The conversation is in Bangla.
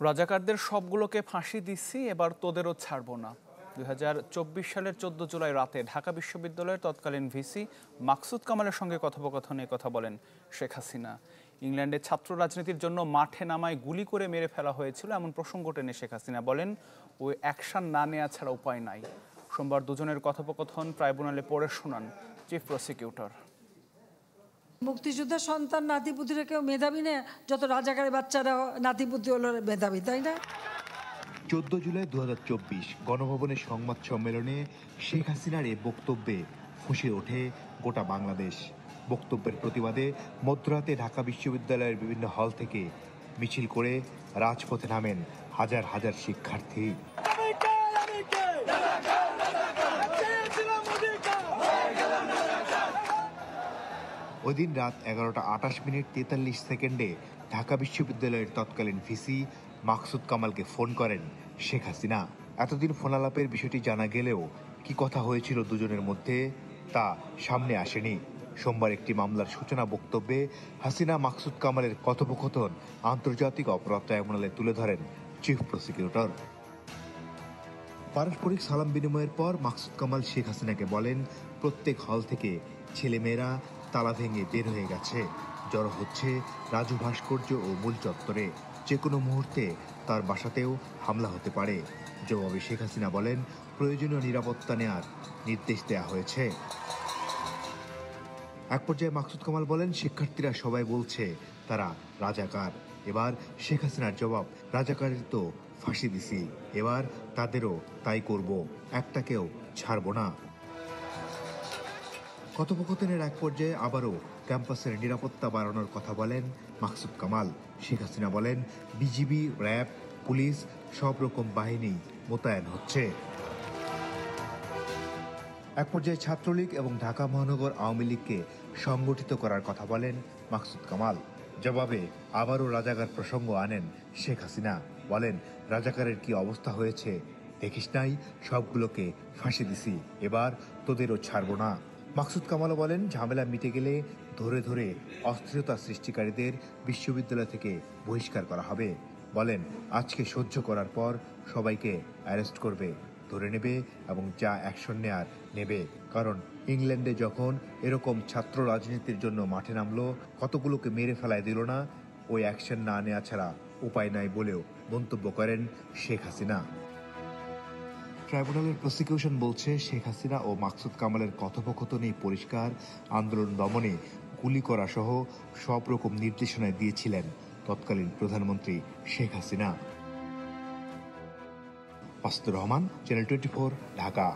রাজাকারদের সবগুলোকে ফাঁসি দিচ্ছি, এবার তোদেরও ছাড়বো না। 2024 সালের 14 জুলাই রাতে ঢাকা বিশ্ববিদ্যালয়ের তৎকালীন ভিসি মাকসুদ কামালের সঙ্গে কথোপকথনে কথা বলেন শেখ হাসিনা। ইংল্যান্ডে ছাত্র রাজনীতির জন্য মাঠে নামায় গুলি করে মেরে ফেলা হয়েছিল এমন প্রসঙ্গ টেনে শেখ হাসিনা বলেন, ওই অ্যাকশন না নেওয়া ছাড়া উপায় নাই। সোমবার দুজনের কথোপকথন ট্রাইব্যুনালে পড়ে শোনান চিফ প্রসিকিউটর। মুক্তিযোদ্ধার সন্তান নাতিপুতিরা কেউ মেধাবী না, যত রাজাকারের বাচ্চারা নাতিপুতি হলো মেধাবী, তাই না? 14 জুলাই 2024 গণভবনের সংবাদ সম্মেলনে শেখ হাসিনার এ বক্তব্যে ফুঁসে ওঠে গোটা বাংলাদেশ। বক্তব্যের প্রতিবাদে মধ্যরাতে ঢাকা বিশ্ববিদ্যালয়ের বিভিন্ন হল থেকে মিছিল করে রাজপথে নামেন হাজার হাজার শিক্ষার্থী। ওই দিন রাত 11টা 28 মিনিট 43 সেকেন্ডে ঢাকা বিশ্ববিদ্যালয়ের তৎকালীন ভিসি মাকসুদ কামালকে ফোন করেন শেখ হাসিনা। এতদিন ফোনালাপের বিষয়টি জানা গেলেও কি কথা হয়েছিল দুজনের মধ্যে তা সামনে আসেনি। সোমবার একটি মামলার সূচনা বক্তব্যে হাসিনা মাকসুদ কামালের কথোপকথন আন্তর্জাতিক অপরাধ ট্রাইব্যুনালে তুলে ধরেন চিফ প্রসিকিউটর। পারস্পরিক সালাম বিনিময়ের পর মাকসুদ কামাল শেখ হাসিনাকে বলেন, প্রত্যেক হল থেকে ছেলেমেয়েরা তালা ভেঙে বের হয়ে গেছে, জড়ো হচ্ছে রাজু ভাস্কর্য ও মূল চত্বরে, যে কোনো মুহূর্তে তার বাসাতেও হামলা হতে পারে। জবাবে শেখ হাসিনা বলেন, প্রয়োজনীয় নিরাপত্তা নেওয়ার নির্দেশ দেওয়া হয়েছে। এক পর্যায়ে মাকসুদ কামাল বলেন, শিক্ষার্থীরা সবাই বলছে তারা রাজাকার। এবার শেখ হাসিনার জবাব, রাজাকারের তো ফাঁসি দিছি, এবার তাদেরও তাই করব, একটাকেও ছাড়বো না। কথোপকথনের এক পর্যায়ে আবারও ক্যাম্পাসের নিরাপত্তা বাড়ানোর কথা বলেন মাকসুদ কামাল। শেখ হাসিনা বলেন, বিজিবি, র্যাব, পুলিশ সব রকম বাহিনী মোতায়েন হচ্ছে। এক পর্যায়ে ছাত্রলীগ এবং ঢাকা মহানগর আওয়ামী লীগকে সংগঠিত করার কথা বলেন মাকসুদ কামাল। জবাবে আবারও রাজাকার প্রসঙ্গ আনেন শেখ হাসিনা, বলেন, রাজাকারের কি অবস্থা হয়েছে দেখিস নাই, সবগুলোকে ফাঁসি দিছি, এবার তোদেরও ছাড়বো না। মাকসুদ কামাল বলেন, ঝামেলা মিটে গেলে ধরে ধরে অস্থিরতা সৃষ্টিকারীদের বিশ্ববিদ্যালয় থেকে বহিষ্কার করা হবে। বলেন, আজকে সহ্য করার পর সবাইকে অ্যারেস্ট করবে, ধরে নেবে এবং যা অ্যাকশন নেয়ার নেবে। কারণ ইংল্যান্ডে যখন এরকম ছাত্র রাজনীতির জন্য মাঠে নামলো, কতগুলোকে মেরে ফেলায় দিল না, ওই অ্যাকশন না নেওয়া ছাড়া উপায় নাই বলেও মন্তব্য করেন শেখ হাসিনা। ট্রাইব্যুনালের প্রসিকিউশন বলছে, শেখ হাসিনা ও মাকসুদ কামালের কথোপকথনেই পরিষ্কার আন্দোলন দমনে গুলি করা সহ সব রকম নির্দেশনা দিয়েছিলেন তৎকালীন প্রধানমন্ত্রী শেখ হাসিনা। মাসুদুর রহমান, চ্যানেল 24, ঢাকা।